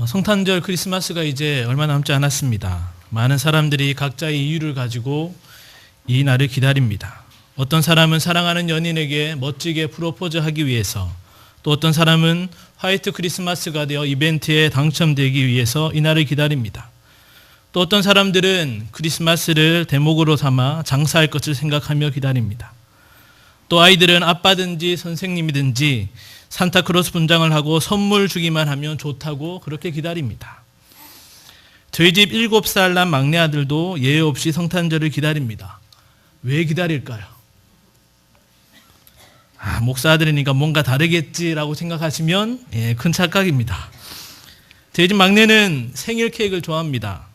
성탄절 크리스마스가 이제 얼마 남지 않았습니다. 많은 사람들이 각자의 이유를 가지고 이 날을 기다립니다. 어떤 사람은 사랑하는 연인에게 멋지게 프로포즈하기 위해서, 또 어떤 사람은 화이트 크리스마스가 되어 이벤트에 당첨되기 위해서 이 날을 기다립니다. 또 어떤 사람들은 크리스마스를 대목으로 삼아 장사할 것을 생각하며 기다립니다. 또 아이들은 아빠든지 선생님이든지 산타크로스 분장을 하고 선물 주기만 하면 좋다고 그렇게 기다립니다. 저희 집 7살 난 막내 아들도 예외 없이 성탄절을 기다립니다. 왜 기다릴까요? 목사 아들이니까 뭔가 다르겠지라고 생각하시면 큰 착각입니다. 저희 집 막내는 생일 케이크를 좋아합니다.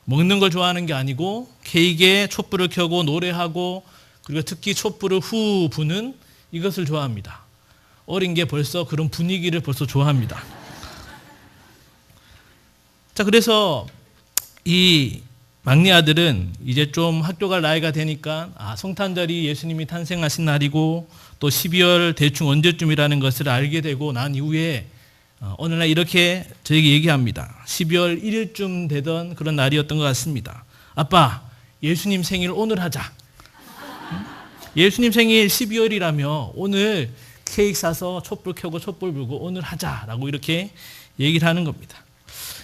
먹는 걸 좋아하는 게 아니고 케이크에 촛불을 켜고 노래하고 그리고 특히 촛불을 후 부는 이것을 좋아합니다. 어린 게 벌써 그런 분위기를 벌써 좋아합니다. 자, 그래서 이 막내 아들은 이제 좀 학교 갈 나이가 되니까 성탄절이 예수님이 탄생하신 날이고 또 12월 대충 언제쯤이라는 것을 알게 되고 난 이후에 어느 날 이렇게 저에게 얘기합니다. 12월 1일쯤 되던 그런 날이었던 것 같습니다. 아빠, 예수님 생일 오늘 하자. 예수님 생일 12월이라며 오늘 케이크 사서 촛불 켜고 촛불 불고 오늘 하자라고 이렇게 얘기를 하는 겁니다.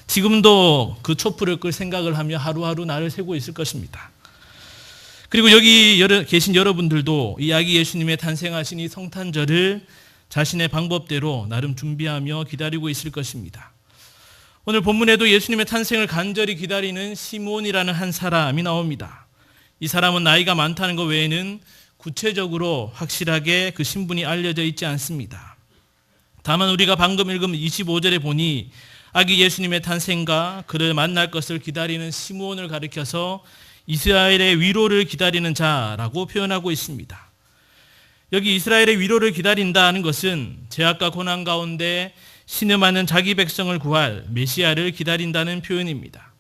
지금도 그 촛불을 끌 생각을 하며 하루하루 날을 새고 있을 것입니다. 그리고 여기 계신 여러분들도 이 아기 예수님의 탄생하신 이 성탄절을 자신의 방법대로 나름 준비하며 기다리고 있을 것입니다. 오늘 본문에도 예수님의 탄생을 간절히 기다리는 시므온이라는 한 사람이 나옵니다. 이 사람은 나이가 많다는 것 외에는 구체적으로 확실하게 그 신분이 알려져 있지 않습니다. 다만 우리가 방금 읽은 25절에 보니 아기 예수님의 탄생과 그를 만날 것을 기다리는 시므온을 가리켜서 이스라엘의 위로를 기다리는 자라고 표현하고 있습니다. 여기 이스라엘의 위로를 기다린다는 것은 죄악과 고난 가운데 신음하는 자기 백성을 구할 메시아를 기다린다는 표현입니다.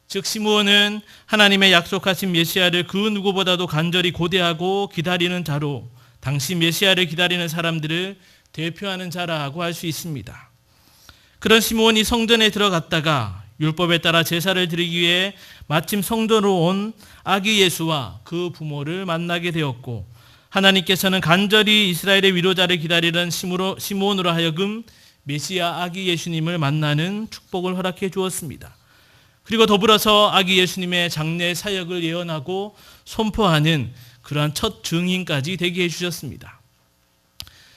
즉 시므온은 하나님의 약속하신 메시아를 그 누구보다도 간절히 고대하고 기다리는 자로 당시 메시아를 기다리는 사람들을 대표하는 자라고 할 수 있습니다. 그런 시므온이 성전에 들어갔다가 율법에 따라 제사를 드리기 위해 마침 성전으로 온 아기 예수와 그 부모를 만나게 되었고, 하나님께서는 간절히 이스라엘의 위로자를 기다리는 시므온으로 하여금 메시아 아기 예수님을 만나는 축복을 허락해 주었습니다. 그리고 더불어서 아기 예수님의 장래 사역을 예언하고 선포하는 그러한 첫 증인까지 되게 해주셨습니다.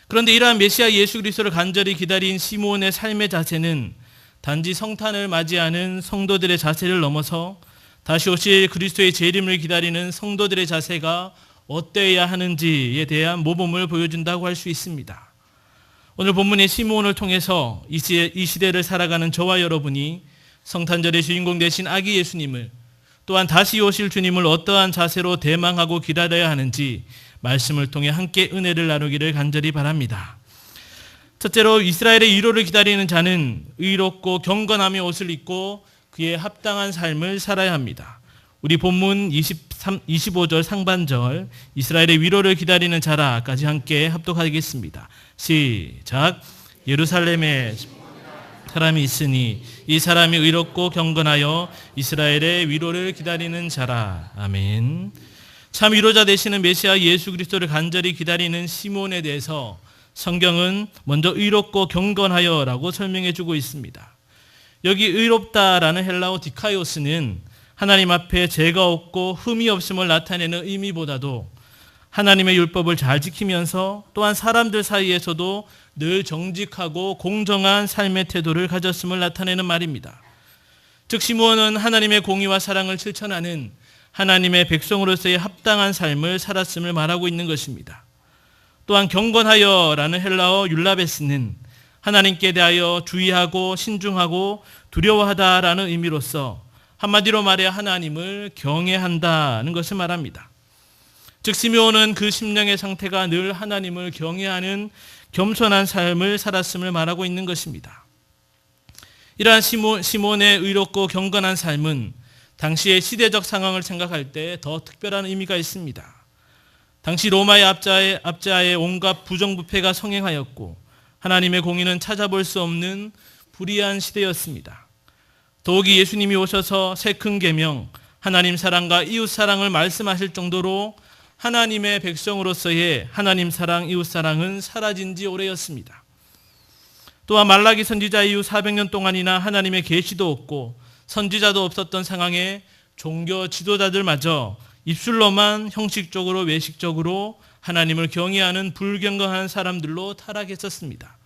그런데 이러한 메시아 예수 그리스도를 간절히 기다린 시므온의 삶의 자세는 단지 성탄을 맞이하는 성도들의 자세를 넘어서 다시 오실 그리스도의 재림을 기다리는 성도들의 자세가 어때야 하는지에 대한 모범을 보여준다고 할 수 있습니다. 오늘 본문의 시므온을 통해서 이 시대를 살아가는 저와 여러분이 성탄절의 주인공 되신 아기 예수님을, 또한 다시 오실 주님을 어떠한 자세로 대망하고 기다려야 하는지 말씀을 통해 함께 은혜를 나누기를 간절히 바랍니다. 첫째로 이스라엘의 위로를 기다리는 자는 의롭고 경건함의 옷을 입고 그에 합당한 삶을 살아야 합니다. 우리 본문 25절 상반절 이스라엘의 위로를 기다리는 자라까지 함께 합독하겠습니다. 시작. 예루살렘에 사람이 있으니 이 사람이 의롭고 경건하여 이스라엘의 위로를 기다리는 자라. 아멘. 참 위로자 되시는 메시아 예수 그리스도를 간절히 기다리는 시므온에 대해서 성경은 먼저 의롭고 경건하여라고 설명해 주고 있습니다. 여기 의롭다라는 헬라어 디카이오스는 하나님 앞에 죄가 없고 흠이 없음을 나타내는 의미보다도 하나님의 율법을 잘 지키면서 또한 사람들 사이에서도 늘 정직하고 공정한 삶의 태도를 가졌음을 나타내는 말입니다. 즉 시므온은 하나님의 공의와 사랑을 실천하는 하나님의 백성으로서의 합당한 삶을 살았음을 말하고 있는 것입니다. 또한 경건하여라는 헬라어 율라베스는 하나님께 대하여 주의하고 신중하고 두려워하다라는 의미로서 한마디로 말해 하나님을 경외한다는 것을 말합니다. 즉 시므온은 그 심령의 상태가 늘 하나님을 경외하는 겸손한 삶을 살았음을 말하고 있는 것입니다. 이러한 시므온의 의롭고 경건한 삶은 당시의 시대적 상황을 생각할 때 더 특별한 의미가 있습니다. 당시 로마의 압제하에 온갖 부정부패가 성행하였고 하나님의 공의는 찾아볼 수 없는 불의한 시대였습니다. 더욱이 예수님이 오셔서 새 큰 계명, 하나님 사랑과 이웃 사랑을 말씀하실 정도로 하나님의 백성으로서의 하나님 사랑, 이웃 사랑은 사라진 지 오래였습니다. 또한 말라기 선지자 이후 400년 동안이나 하나님의 계시도 없고 선지자도 없었던 상황에 종교 지도자들마저 입술로만 형식적으로 외식적으로 하나님을 경외하는 불경건한 사람들로 타락했었습니다.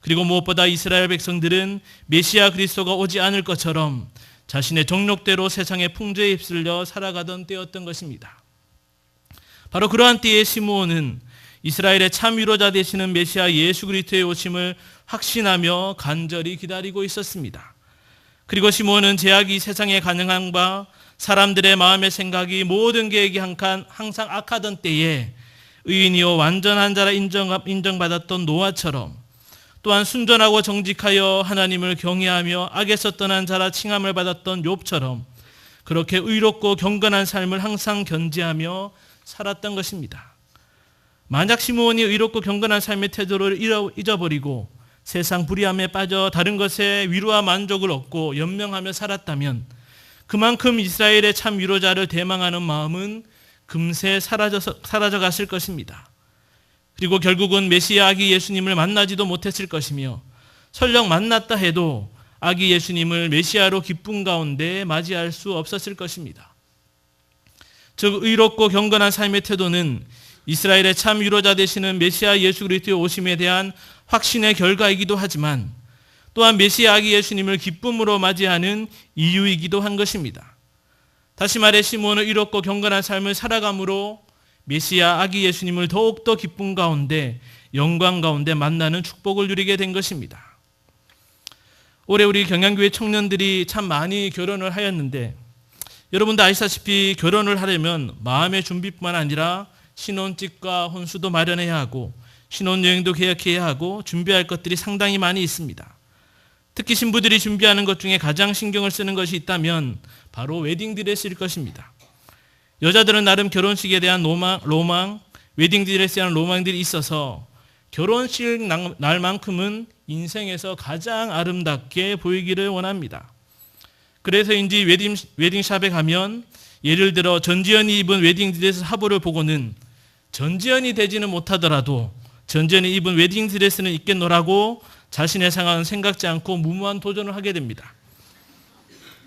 그리고 무엇보다 이스라엘 백성들은 메시아 그리스도가 오지 않을 것처럼 자신의 정욕대로 세상의 풍조에 휩쓸려 살아가던 때였던 것입니다. 바로 그러한 때에 시므온은 이스라엘의 참 위로자 되시는 메시아 예수 그리스도의 오심을 확신하며 간절히 기다리고 있었습니다. 그리고 시므온은 제약이 세상에 가능한 바 사람들의 마음의 생각이 모든 계획이 항상 악하던 때에 의인이요 완전한 자라 인정받았던 노아처럼 또한 순전하고 정직하여 하나님을 경외하며 악에서 떠난 자라 칭함을 받았던 욥처럼 그렇게 의롭고 경건한 삶을 항상 견지하며 살았던 것입니다. 만약 시므온이 의롭고 경건한 삶의 태도를 잊어버리고 세상 불의함에 빠져 다른 것에 위로와 만족을 얻고 연명하며 살았다면 그만큼 이스라엘의 참 위로자를 대망하는 마음은 금세 사라져 갔을 것입니다. 그리고 결국은 메시아 아기 예수님을 만나지도 못했을 것이며 설령 만났다 해도 아기 예수님을 메시아로 기쁨 가운데 맞이할 수 없었을 것입니다. 즉 의롭고 경건한 삶의 태도는 이스라엘의 참 위로자 되시는 메시아 예수 그리스도의 오심에 대한 확신의 결과이기도 하지만 또한 메시아 아기 예수님을 기쁨으로 맞이하는 이유이기도 한 것입니다. 다시 말해 시므온은 의롭고 경건한 삶을 살아감으로 메시아 아기 예수님을 더욱더 기쁨 가운데 영광 가운데 만나는 축복을 누리게 된 것입니다. 올해 우리 경양교회 청년들이 참 많이 결혼을 하였는데 여러분도 아시다시피 결혼을 하려면 마음의 준비뿐만 아니라 신혼집과 혼수도 마련해야 하고 신혼여행도 계획해야 하고 준비할 것들이 상당히 많이 있습니다. 특히 신부들이 준비하는 것 중에 가장 신경을 쓰는 것이 있다면 바로 웨딩드레스일 것입니다. 여자들은 나름 결혼식에 대한 로망, 웨딩드레스에 대한 로망들이 있어서 결혼식 날만큼은 인생에서 가장 아름답게 보이기를 원합니다. 그래서인지 웨딩샵에 가면 예를 들어 전지현이 입은 웨딩드레스 화보를 보고는 전지현이 되지는 못하더라도 전지현이 입은 웨딩드레스는 입겠노라고 자신의 상황은 생각지 않고 무모한 도전을 하게 됩니다.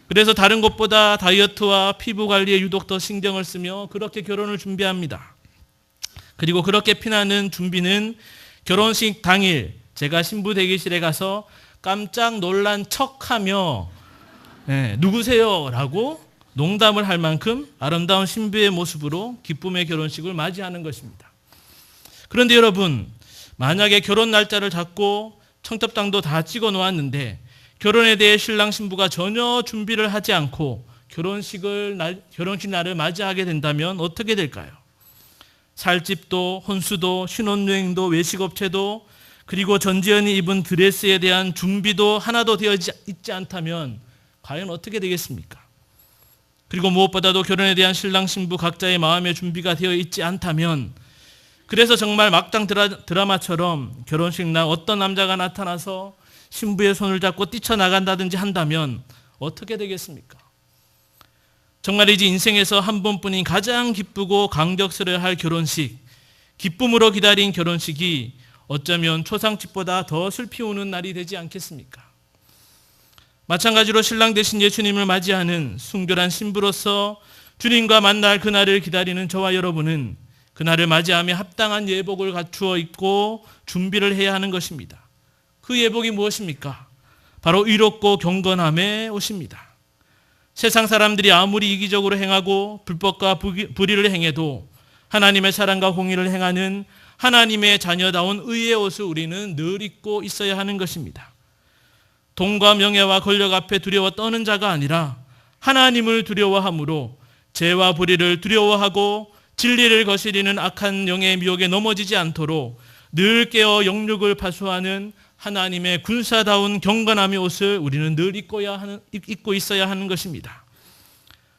그래서 다른 것보다 다이어트와 피부 관리에 유독 더 신경을 쓰며 그렇게 결혼을 준비합니다. 그리고 그렇게 피나는 준비는 결혼식 당일 제가 신부 대기실에 가서 깜짝 놀란 척하며 누구세요? 라고 농담을 할 만큼 아름다운 신부의 모습으로 기쁨의 결혼식을 맞이하는 것입니다. 그런데 여러분, 만약에 결혼 날짜를 잡고 청첩장도 다 찍어 놓았는데 결혼에 대해 신랑 신부가 전혀 준비를 하지 않고 결혼식 날을 맞이하게 된다면 어떻게 될까요? 살집도 혼수도 신혼여행도 외식업체도 그리고 전지현이 입은 드레스에 대한 준비도 하나도 되어 있지 않다면 과연 어떻게 되겠습니까? 그리고 무엇보다도 결혼에 대한 신랑 신부 각자의 마음의 준비가 되어 있지 않다면 그래서 정말 막장 드라마처럼 결혼식 날 어떤 남자가 나타나서 신부의 손을 잡고 뛰쳐나간다든지 한다면 어떻게 되겠습니까? 정말이지 인생에서 한 번뿐인 가장 기쁘고 감격스러워할 결혼식, 기쁨으로 기다린 결혼식이 어쩌면 초상집보다 더 슬피 우는 날이 되지 않겠습니까? 마찬가지로 신랑 되신 예수님을 맞이하는 순결한 신부로서 주님과 만날 그날을 기다리는 저와 여러분은 그날을 맞이하며 합당한 예복을 갖추어 입고 준비를 해야 하는 것입니다. 그 예복이 무엇입니까? 바로 의롭고 경건함의 옷입니다. 세상 사람들이 아무리 이기적으로 행하고 불법과 불의를 행해도 하나님의 사랑과 공의를 행하는 하나님의 자녀다운 의의 옷을 우리는 늘 입고 있어야 하는 것입니다. 돈과 명예와 권력 앞에 두려워 떠는 자가 아니라 하나님을 두려워함으로 죄와 불의를 두려워하고 진리를 거스리는 악한 영의 미혹에 넘어지지 않도록 늘 깨어 영육을 파수하는 하나님의 군사다운 경건함의 옷을 우리는 늘 입고 있어야 하는 것입니다.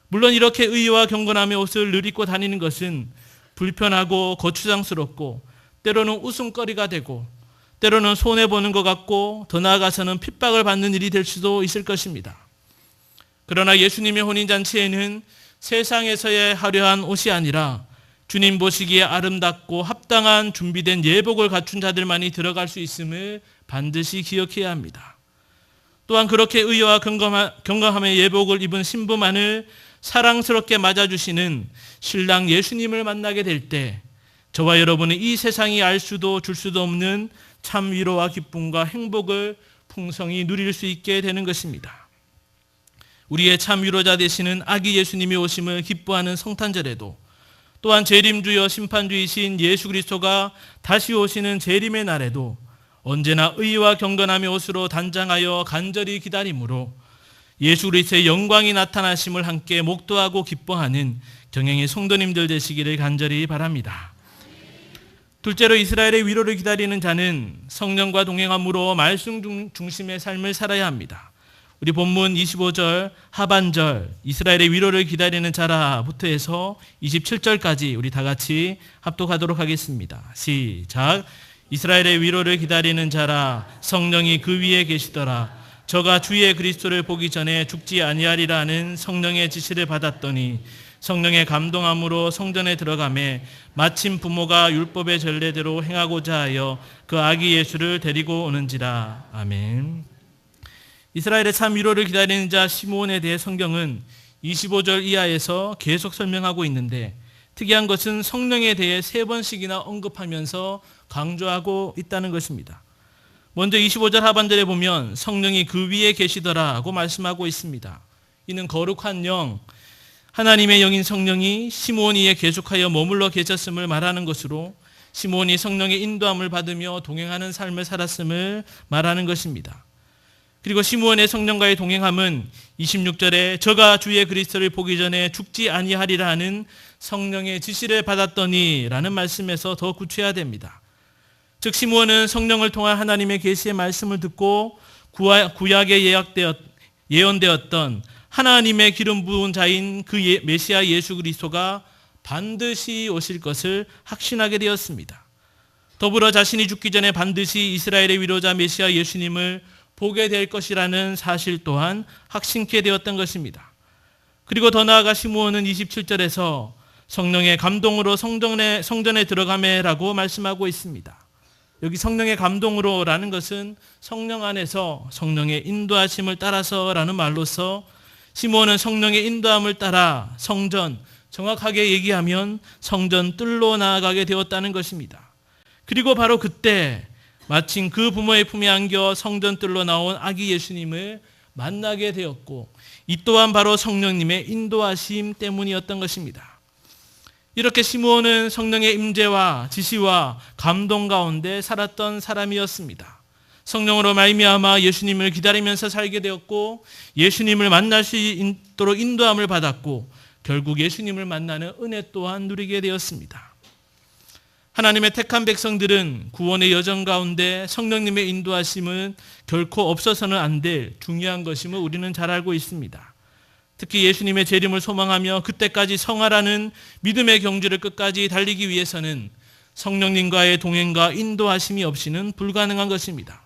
물론 이렇게 의와 경건함의 옷을 늘 입고 다니는 것은 불편하고 거추장스럽고 때로는 웃음거리가 되고 때로는 손해보는 것 같고 더 나아가서는 핍박을 받는 일이 될 수도 있을 것입니다. 그러나 예수님의 혼인잔치에는 세상에서의 화려한 옷이 아니라 주님 보시기에 아름답고 합당한 준비된 예복을 갖춘 자들만이 들어갈 수 있음을 반드시 기억해야 합니다. 또한 그렇게 의와 경건함의 예복을 입은 신부만을 사랑스럽게 맞아주시는 신랑 예수님을 만나게 될 때 저와 여러분은 이 세상이 알 수도 줄 수도 없는 참 위로와 기쁨과 행복을 풍성히 누릴 수 있게 되는 것입니다. 우리의 참 위로자 되시는 아기 예수님이 오심을 기뻐하는 성탄절에도 또한 재림주여 심판주이신 예수 그리스도가 다시 오시는 재림의 날에도 언제나 의와 경건함의 옷으로 단장하여 간절히 기다림으로 예수 그리스도의 영광이 나타나심을 함께 목도하고 기뻐하는 경영의 성도님들 되시기를 간절히 바랍니다. 둘째로 이스라엘의 위로를 기다리는 자는 성령과 동행함으로 말씀 중심의 삶을 살아야 합니다. 우리 본문 25절 하반절 이스라엘의 위로를 기다리는 자라부터 해서 27절까지 우리 다 같이 합독하도록 하겠습니다. 시작. 이스라엘의 위로를 기다리는 자라 성령이 그 위에 계시더라. 저가 주의 그리스도를 보기 전에 죽지 아니하리라 하는 성령의 지시를 받았더니 성령의 감동함으로 성전에 들어가매 마침 부모가 율법의 전례대로 행하고자 하여 그 아기 예수를 데리고 오는지라. 아멘. 이스라엘의 참 위로를 기다리는 자 시므온에 대해 성경은 25절 이하에서 계속 설명하고 있는데 특이한 것은 성령에 대해 3번씩이나 언급하면서 강조하고 있다는 것입니다. 먼저 25절 하반절에 보면 성령이 그 위에 계시더라고 말씀하고 있습니다. 이는 거룩한 영, 하나님의 영인 성령이 시므온 위에 계속하여 머물러 계셨음을 말하는 것으로 시므온이 성령의 인도함을 받으며 동행하는 삶을 살았음을 말하는 것입니다. 그리고 시므온의 성령과의 동행함은 26절에 저가 주의 그리스도를 보기 전에 죽지 아니하리라 하는 성령의 지시를 받았더니 라는 말씀에서 더 구체화됩니다. 즉 시므온은 성령을 통한 하나님의 계시의 말씀을 듣고 구약에 예언되었던 하나님의 기름 부은 자인 그 메시아 예수 그리스도가 반드시 오실 것을 확신하게 되었습니다. 더불어 자신이 죽기 전에 반드시 이스라엘의 위로자 메시아 예수님을 보게 될 것이라는 사실 또한 확신케 되었던 것입니다. 그리고 더 나아가 시므온은 27절에서 성령의 감동으로 성전에 들어가매라고 말씀하고 있습니다. 여기 성령의 감동으로라는 것은 성령 안에서 성령의 인도하심을 따라서라는 말로서 시므온은 성령의 인도함을 따라 성전, 정확하게 얘기하면 성전 뜰로 나아가게 되었다는 것입니다. 그리고 바로 그때 마침 그 부모의 품에 안겨 성전 뜰로 나온 아기 예수님을 만나게 되었고 이 또한 바로 성령님의 인도하심 때문이었던 것입니다. 이렇게 시므온은 성령의 임재와 지시와 감동 가운데 살았던 사람이었습니다. 성령으로 말미암아 예수님을 기다리면서 살게 되었고 예수님을 만날 수 있도록 인도함을 받았고 결국 예수님을 만나는 은혜 또한 누리게 되었습니다. 하나님의 택한 백성들은 구원의 여정 가운데 성령님의 인도하심은 결코 없어서는 안 될 중요한 것임을 우리는 잘 알고 있습니다. 특히 예수님의 재림을 소망하며 그때까지 성화라는 믿음의 경주를 끝까지 달리기 위해서는 성령님과의 동행과 인도하심이 없이는 불가능한 것입니다.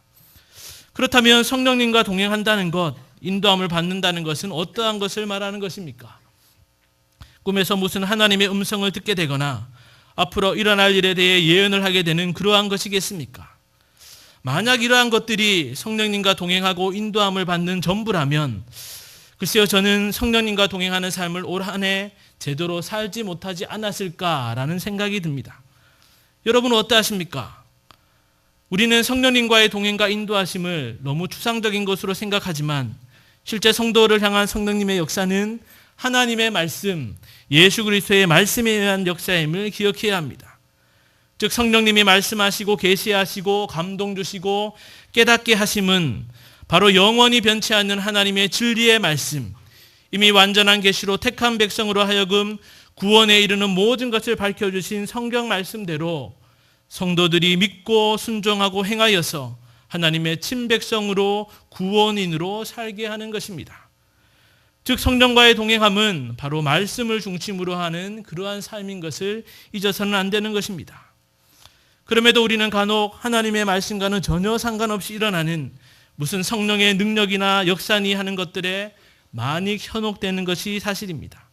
그렇다면 성령님과 동행한다는 것, 인도함을 받는다는 것은 어떠한 것을 말하는 것입니까? 꿈에서 무슨 하나님의 음성을 듣게 되거나 앞으로 일어날 일에 대해 예언을 하게 되는 그러한 것이겠습니까? 만약 이러한 것들이 성령님과 동행하고 인도함을 받는 전부라면 글쎄요, 저는 성령님과 동행하는 삶을 올 한 해 제대로 살지 못하지 않았을까라는 생각이 듭니다. 여러분은 어떠하십니까? 우리는 성령님과의 동행과 인도하심을 너무 추상적인 것으로 생각하지만 실제 성도를 향한 성령님의 역사는 하나님의 말씀, 예수 그리스도의 말씀에 의한 역사임을 기억해야 합니다. 즉 성령님이 말씀하시고 계시하시고 감동 주시고 깨닫게 하심은 바로 영원히 변치 않는 하나님의 진리의 말씀, 이미 완전한 계시로 택한 백성으로 하여금 구원에 이르는 모든 것을 밝혀주신 성경 말씀대로 성도들이 믿고 순종하고 행하여서 하나님의 친백성으로 구원인으로 살게 하는 것입니다. 즉 성령과의 동행함은 바로 말씀을 중심으로 하는 그러한 삶인 것을 잊어서는 안 되는 것입니다. 그럼에도 우리는 간혹 하나님의 말씀과는 전혀 상관없이 일어나는 무슨 성령의 능력이나 역사니 하는 것들에 많이 현혹되는 것이 사실입니다.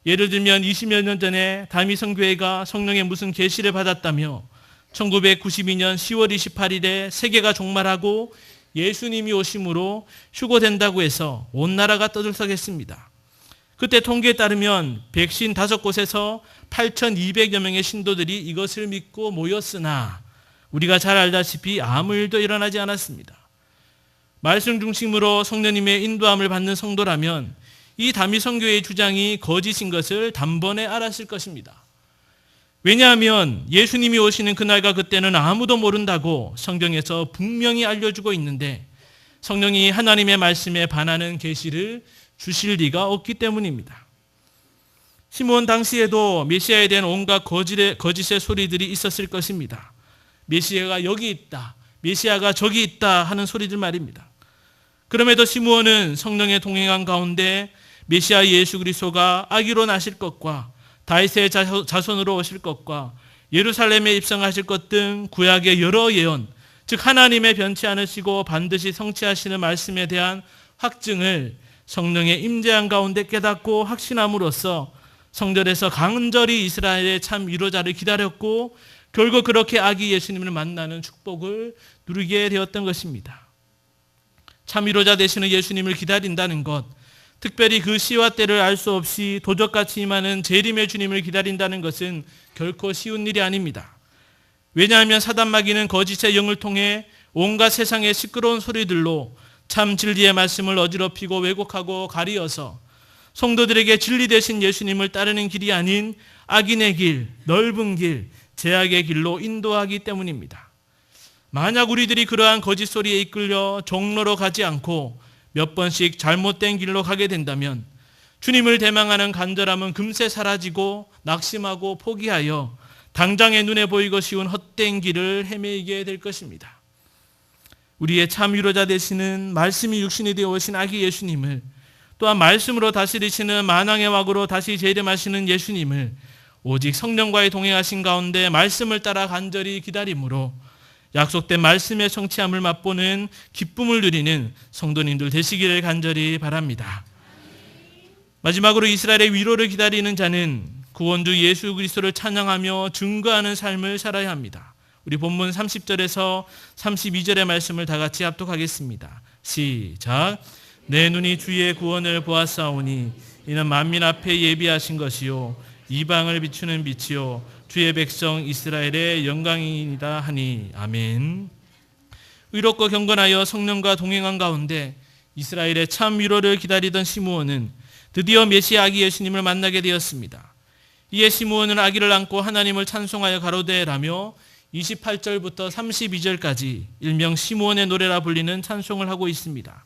예를 들면 20여 년 전에 다미성교회가 성령의 무슨 계시를 받았다며 1992년 10월 28일에 세계가 종말하고 예수님이 오심으로 휴거된다고 해서 온 나라가 떠들썩했습니다. 그때 통계에 따르면 155곳에서 8,200여 명의 신도들이 이것을 믿고 모였으나 우리가 잘 알다시피 아무 일도 일어나지 않았습니다. 말씀 중심으로 성령님의 인도함을 받는 성도라면 이 다미성교회의 주장이 거짓인 것을 단번에 알았을 것입니다. 왜냐하면 예수님이 오시는 그날과 그때는 아무도 모른다고 성경에서 분명히 알려주고 있는데 성령이 하나님의 말씀에 반하는 계시를 주실 리가 없기 때문입니다. 시므온 당시에도 메시아에 대한 온갖 거짓의 소리들이 있었을 것입니다. 메시아가 여기 있다, 메시아가 저기 있다 하는 소리들 말입니다. 그럼에도 시므온은 성령의 동행한 가운데 메시아 예수 그리스도가 아기로 나실 것과 다윗의 자손으로 오실 것과 예루살렘에 입성하실 것 등 구약의 여러 예언, 즉 하나님의 변치 않으시고 반드시 성취하시는 말씀에 대한 확증을 성령의 임재한 가운데 깨닫고 확신함으로써 성전에서 간절히 이스라엘의 참 위로자를 기다렸고 결국 그렇게 아기 예수님을 만나는 축복을 누리게 되었던 것입니다. 참 위로자 되시는 예수님을 기다린다는 것, 특별히 그 시와 때를 알 수 없이 도적같이 임하는 재림의 주님을 기다린다는 것은 결코 쉬운 일이 아닙니다. 왜냐하면 사단 마귀는 거짓의 영을 통해 온갖 세상의 시끄러운 소리들로 참 진리의 말씀을 어지럽히고 왜곡하고 가리어서 성도들에게 진리 되신 예수님을 따르는 길이 아닌 악인의 길, 넓은 길, 죄악의 길로 인도하기 때문입니다. 만약 우리들이 그러한 거짓 소리에 이끌려 종로로 가지 않고 몇 번씩 잘못된 길로 가게 된다면 주님을 대망하는 간절함은 금세 사라지고 낙심하고 포기하여 당장의 눈에 보이고 쉬운 헛된 길을 헤매게 될 것입니다. 우리의 참 위로자 되시는 말씀이 육신이 되어 오신 아기 예수님을, 또한 말씀으로 다스리시는 만왕의 왕으로 다시 재림하시는 예수님을 오직 성령과의 동행하신 가운데 말씀을 따라 간절히 기다림으로 약속된 말씀의 성취함을 맛보는 기쁨을 누리는 성도님들 되시기를 간절히 바랍니다. 마지막으로 이스라엘의 위로를 기다리는 자는 구원주 예수 그리스도를 찬양하며 증거하는 삶을 살아야 합니다. 우리 본문 30절에서 32절의 말씀을 다 같이 합독하겠습니다. 시작. 내 눈이 주의 구원을 보았사오니 이는 만민 앞에 예비하신 것이요 이방을 비추는 빛이요 주의 백성 이스라엘의 영광이니이다 하니. 아멘. 의롭고 경건하여 성령과 동행한 가운데 이스라엘의 참 위로를 기다리던 시므온은 드디어 메시아 아기 예수님을 만나게 되었습니다. 이에 시므온은 아기를 안고 하나님을 찬송하여 가로되라며 28절부터 32절까지 일명 시므온의 노래라 불리는 찬송을 하고 있습니다.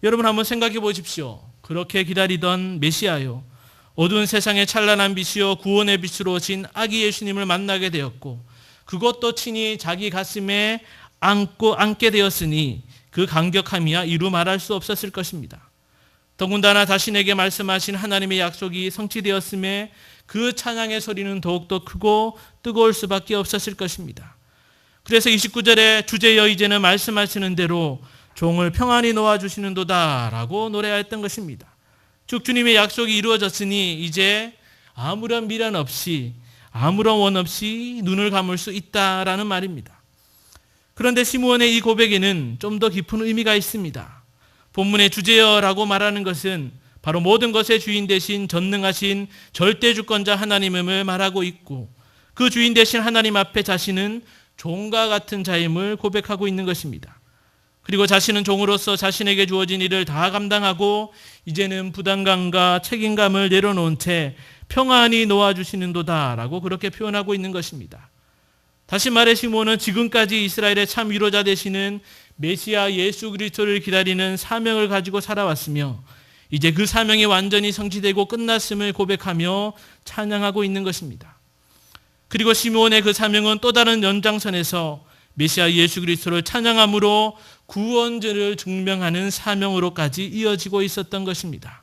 여러분 한번 생각해 보십시오. 그렇게 기다리던 메시아요, 어두운 세상의 찬란한 빛이요 구원의 빛으로 오신 아기 예수님을 만나게 되었고 그것도 친히 자기 가슴에 안게 되었으니 그 감격함이야 이루 말할 수 없었을 것입니다. 더군다나 자신에게 말씀하신 하나님의 약속이 성취되었음에 그 찬양의 소리는 더욱더 크고 뜨거울 수밖에 없었을 것입니다. 그래서 29절에 주제여 이제는 말씀하시는 대로 종을 평안히 놓아주시는도다 라고 노래하였던 것입니다. 즉 주님의 약속이 이루어졌으니 이제 아무런 미련 없이 아무런 원 없이 눈을 감을 수 있다라는 말입니다. 그런데 시므온의 이 고백에는 좀 더 깊은 의미가 있습니다. 본문의 주제여라고 말하는 것은 바로 모든 것의 주인 되신 전능하신 절대주권자 하나님을 말하고 있고 그 주인 되신 하나님 앞에 자신은 종과 같은 자임을 고백하고 있는 것입니다. 그리고 자신은 종으로서 자신에게 주어진 일을 다 감당하고 이제는 부담감과 책임감을 내려놓은 채 평안히 놓아주시는도다 라고 그렇게 표현하고 있는 것입니다. 다시 말해 시므온은 지금까지 이스라엘의 참 위로자 되시는 메시아 예수 그리스도를 기다리는 사명을 가지고 살아왔으며 이제 그 사명이 완전히 성취되고 끝났음을 고백하며 찬양하고 있는 것입니다. 그리고 시므온의 그 사명은 또 다른 연장선에서 메시아 예수 그리스도를 찬양함으로 구원자를 증명하는 사명으로까지 이어지고 있었던 것입니다.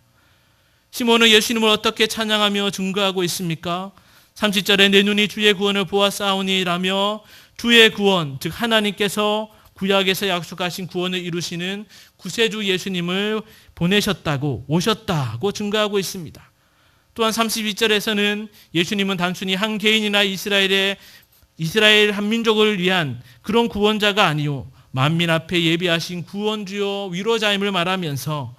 시므온은 예수님을 어떻게 찬양하며 증거하고 있습니까? 30절에 내 눈이 주의 구원을 보았사오니 라며 주의 구원, 즉 하나님께서 구약에서 약속하신 구원을 이루시는 구세주 예수님을 오셨다고 증거하고 있습니다. 또한 32절에서는 예수님은 단순히 한 개인이나 이스라엘 한민족을 위한 그런 구원자가 아니요 만민 앞에 예비하신 구원주요 위로자임을 말하면서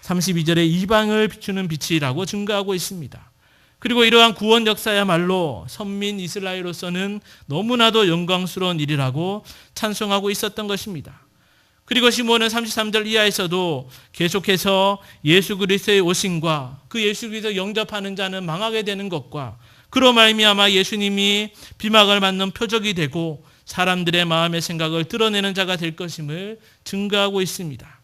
32절에 이방을 비추는 빛이라고 증거하고 있습니다. 그리고 이러한 구원 역사야말로 선민 이스라엘로서는 너무나도 영광스러운 일이라고 찬송하고 있었던 것입니다. 그리고 시몬은 33절 이하에서도 계속해서 예수 그리스도의 오심과 그 예수 그리스도 영접하는 자는 망하게 되는 것과 그로 말미암아 예수님이 비막을 맞는 표적이 되고 사람들의 마음의 생각을 드러내는 자가 될 것임을 증거하고 있습니다.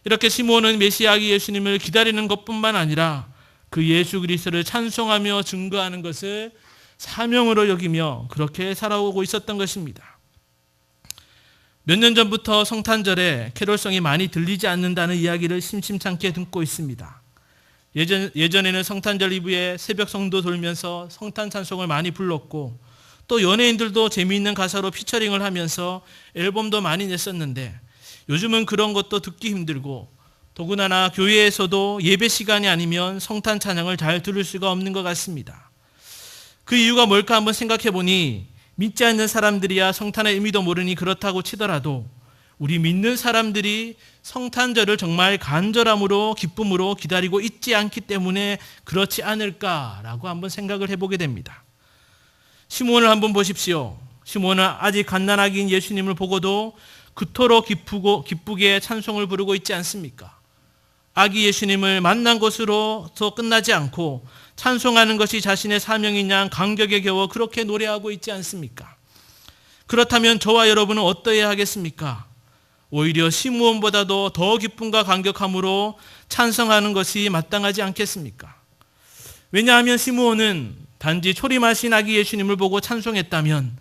이렇게 시몬은 메시아기 예수님을 기다리는 것뿐만 아니라 그 예수 그리스도를 찬송하며 증거하는 것을 사명으로 여기며 그렇게 살아오고 있었던 것입니다. 몇 년 전부터 성탄절에 캐롤송이 많이 들리지 않는다는 이야기를 심심찮게 듣고 있습니다. 예전에는 성탄절 이브에 새벽 성도 돌면서 성탄 찬송을 많이 불렀고 또 연예인들도 재미있는 가사로 피처링을 하면서 앨범도 많이 냈었는데 요즘은 그런 것도 듣기 힘들고 더구나 교회에서도 예배 시간이 아니면 성탄 찬양을 잘 들을 수가 없는 것 같습니다. 그 이유가 뭘까 한번 생각해 보니 믿지 않는 사람들이야 성탄의 의미도 모르니 그렇다고 치더라도 우리 믿는 사람들이 성탄절을 정말 간절함으로 기쁨으로 기다리고 있지 않기 때문에 그렇지 않을까라고 한번 생각을 해보게 됩니다. 시몬을 한번 보십시오. 시몬은 아직 갓난아기인 예수님을 보고도 그토록 기쁘게 찬송을 부르고 있지 않습니까? 아기 예수님을 만난 것으로서 끝나지 않고 찬송하는 것이 자신의 사명인 양 감격에 겨워 그렇게 노래하고 있지 않습니까? 그렇다면 저와 여러분은 어떠해야 하겠습니까? 오히려 시므온보다도 더 기쁨과 감격함으로 찬송하는 것이 마땅하지 않겠습니까? 왜냐하면 시므온은 단지 초림하신 아기 예수님을 보고 찬송했다면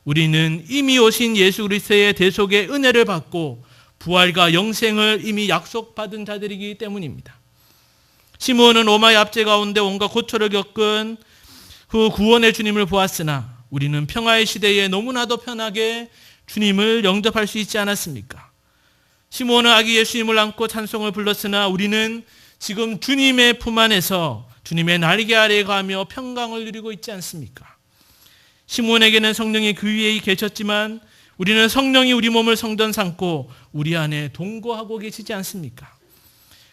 우리는 이미 오신 예수 그리스도의 대속의 은혜를 받고 부활과 영생을 이미 약속받은 자들이기 때문입니다. 시므온은 로마의 압제 가운데 온갖 고초를 겪은 그 구원의 주님을 보았으나 우리는 평화의 시대에 너무나도 편하게 주님을 영접할 수 있지 않았습니까? 시므온은 아기 예수님을 안고 찬송을 불렀으나 우리는 지금 주님의 품 안에서 주님의 날개 아래에 가며 평강을 누리고 있지 않습니까? 시므온에게는 성령이 그 위에 계셨지만 우리는 성령이 우리 몸을 성전 삼고 우리 안에 동거하고 계시지 않습니까?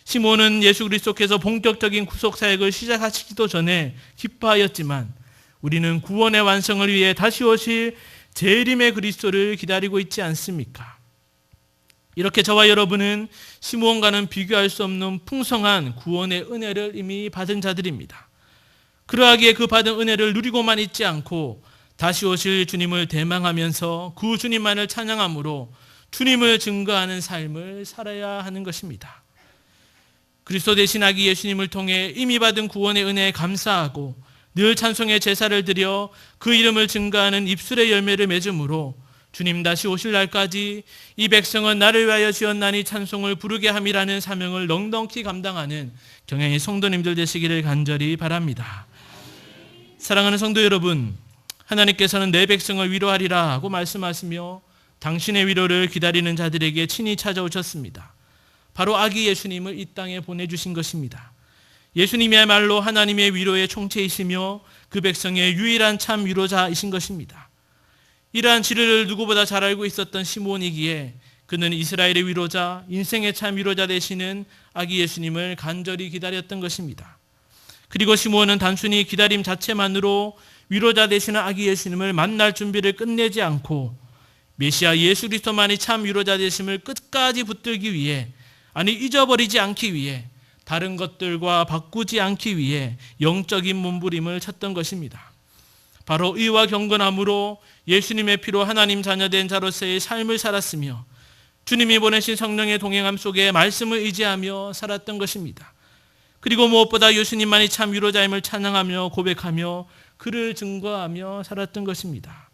시몬은 예수 그리스도께서 본격적인 구속 사역을 시작하시기도 전에 기뻐하였지만 우리는 구원의 완성을 위해 다시 오실 재림의 그리스도를 기다리고 있지 않습니까? 이렇게 저와 여러분은 시몬과는 비교할 수 없는 풍성한 구원의 은혜를 이미 받은 자들입니다. 그러하기에 그 받은 은혜를 누리고만 있지 않고 다시 오실 주님을 대망하면서 그 주님만을 찬양함으로 주님을 증거하는 삶을 살아야 하는 것입니다. 그리스도 대신 아기 예수님을 통해 이미 받은 구원의 은혜에 감사하고 늘 찬송의 제사를 드려 그 이름을 증거하는 입술의 열매를 맺음으로 주님 다시 오실 날까지 이 백성은 나를 위하여 지었나니 찬송을 부르게 함이라는 사명을 넉넉히 감당하는 경향의 성도님들 되시기를 간절히 바랍니다. 사랑하는 성도 여러분, 하나님께서는 내 백성을 위로하리라 하고 말씀하시며 당신의 위로를 기다리는 자들에게 친히 찾아오셨습니다. 바로 아기 예수님을 이 땅에 보내주신 것입니다. 예수님이야말로 하나님의 위로의 총체이시며 그 백성의 유일한 참 위로자이신 것입니다. 이러한 진리를 누구보다 잘 알고 있었던 시므온이기에 그는 이스라엘의 위로자, 인생의 참 위로자 되시는 아기 예수님을 간절히 기다렸던 것입니다. 그리고 시므온은 단순히 기다림 자체만으로 위로자 되시는 아기 예수님을 만날 준비를 끝내지 않고 메시아 예수 그리스도만이 참 위로자 되심을 끝까지 붙들기 위해, 아니 잊어버리지 않기 위해, 다른 것들과 바꾸지 않기 위해 영적인 몸부림을 쳤던 것입니다. 바로 의와 경건함으로 예수님의 피로 하나님 자녀된 자로서의 삶을 살았으며 주님이 보내신 성령의 동행함 속에 말씀을 의지하며 살았던 것입니다. 그리고 무엇보다 예수님만이 참 위로자임을 찬양하며 고백하며 그를 증거하며 살았던 것입니다.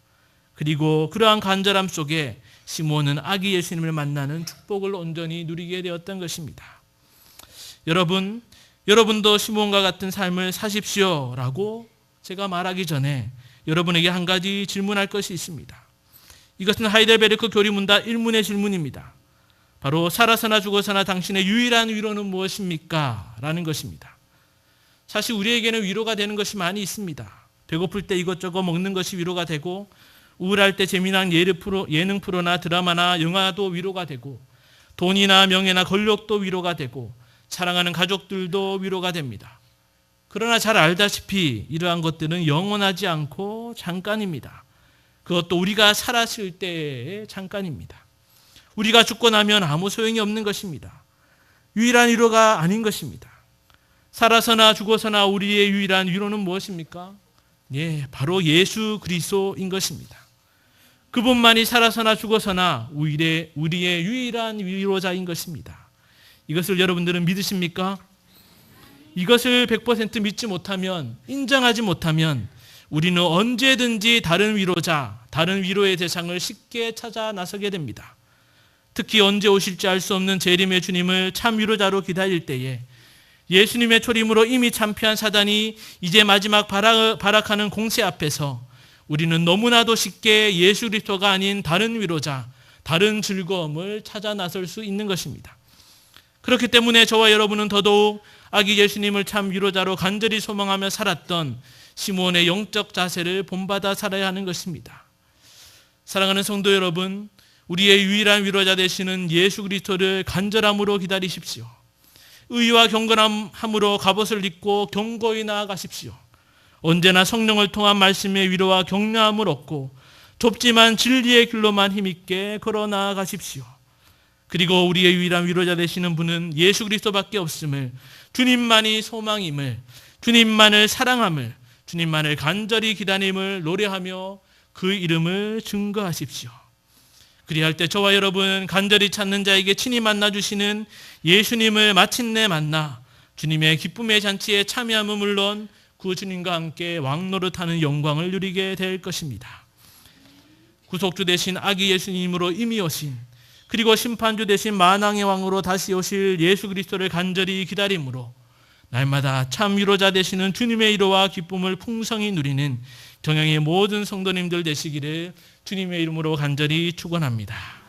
그리고 그러한 간절함 속에 시므온은 아기 예수님을 만나는 축복을 온전히 누리게 되었던 것입니다. 여러분도 시므온과 같은 삶을 사십시오라고 제가 말하기 전에 여러분에게 한 가지 질문할 것이 있습니다. 이것은 하이델베르크 교리문답 1문의 질문입니다. 바로 살아서나 죽어서나 당신의 유일한 위로는 무엇입니까? 라는 것입니다. 사실 우리에게는 위로가 되는 것이 많이 있습니다. 배고플 때 이것저것 먹는 것이 위로가 되고, 우울할 때 재미난 예능 프로나 드라마나 영화도 위로가 되고, 돈이나 명예나 권력도 위로가 되고, 사랑하는 가족들도 위로가 됩니다. 그러나 잘 알다시피 이러한 것들은 영원하지 않고 잠깐입니다. 그것도 우리가 살았을 때의 잠깐입니다. 우리가 죽고 나면 아무 소용이 없는 것입니다. 유일한 위로가 아닌 것입니다. 살아서나 죽어서나 우리의 유일한 위로는 무엇입니까? 예, 바로 예수 그리스도인 것입니다. 그분만이 살아서나 죽어서나 우리의 유일한 위로자인 것입니다. 이것을 여러분들은 믿으십니까? 이것을 100% 믿지 못하면, 인정하지 못하면 우리는 언제든지 다른 위로자, 다른 위로의 대상을 쉽게 찾아 나서게 됩니다. 특히 언제 오실지 알 수 없는 재림의 주님을 참 위로자로 기다릴 때에 예수님의 초림으로 이미 참패한 사단이 이제 마지막 발악하는 공세 앞에서 우리는 너무나도 쉽게 예수 그리스도가 아닌 다른 위로자, 다른 즐거움을 찾아 나설 수 있는 것입니다. 그렇기 때문에 저와 여러분은 더더욱 아기 예수님을 참 위로자로 간절히 소망하며 살았던 시므온의 영적 자세를 본받아 살아야 하는 것입니다. 사랑하는 성도 여러분, 우리의 유일한 위로자 되시는 예수 그리스도를 간절함으로 기다리십시오. 의와 경건함으로 갑옷을 입고 견고히 나아가십시오. 언제나 성령을 통한 말씀의 위로와 격려함을 얻고 좁지만 진리의 길로만 힘있게 걸어 나아가십시오. 그리고 우리의 유일한 위로자 되시는 분은 예수 그리스도밖에 없음을, 주님만이 소망임을, 주님만을 사랑함을, 주님만을 간절히 기다림을 노래하며 그 이름을 증거하십시오. 그리할 때 저와 여러분 간절히 찾는 자에게 친히 만나주시는 예수님을 마침내 만나 주님의 기쁨의 잔치에 참여함은 물론 그 주님과 함께 왕노릇하는 영광을 누리게 될 것입니다. 구속주 되신 아기 예수님으로 이미 오신, 그리고 심판주 되신 만왕의 왕으로 다시 오실 예수 그리스도를 간절히 기다림으로 날마다 참 위로자 되시는 주님의 위로와 기쁨을 풍성히 누리는 경영의 모든 성도님들 되시기를 주님의 이름으로 간절히 축원합니다.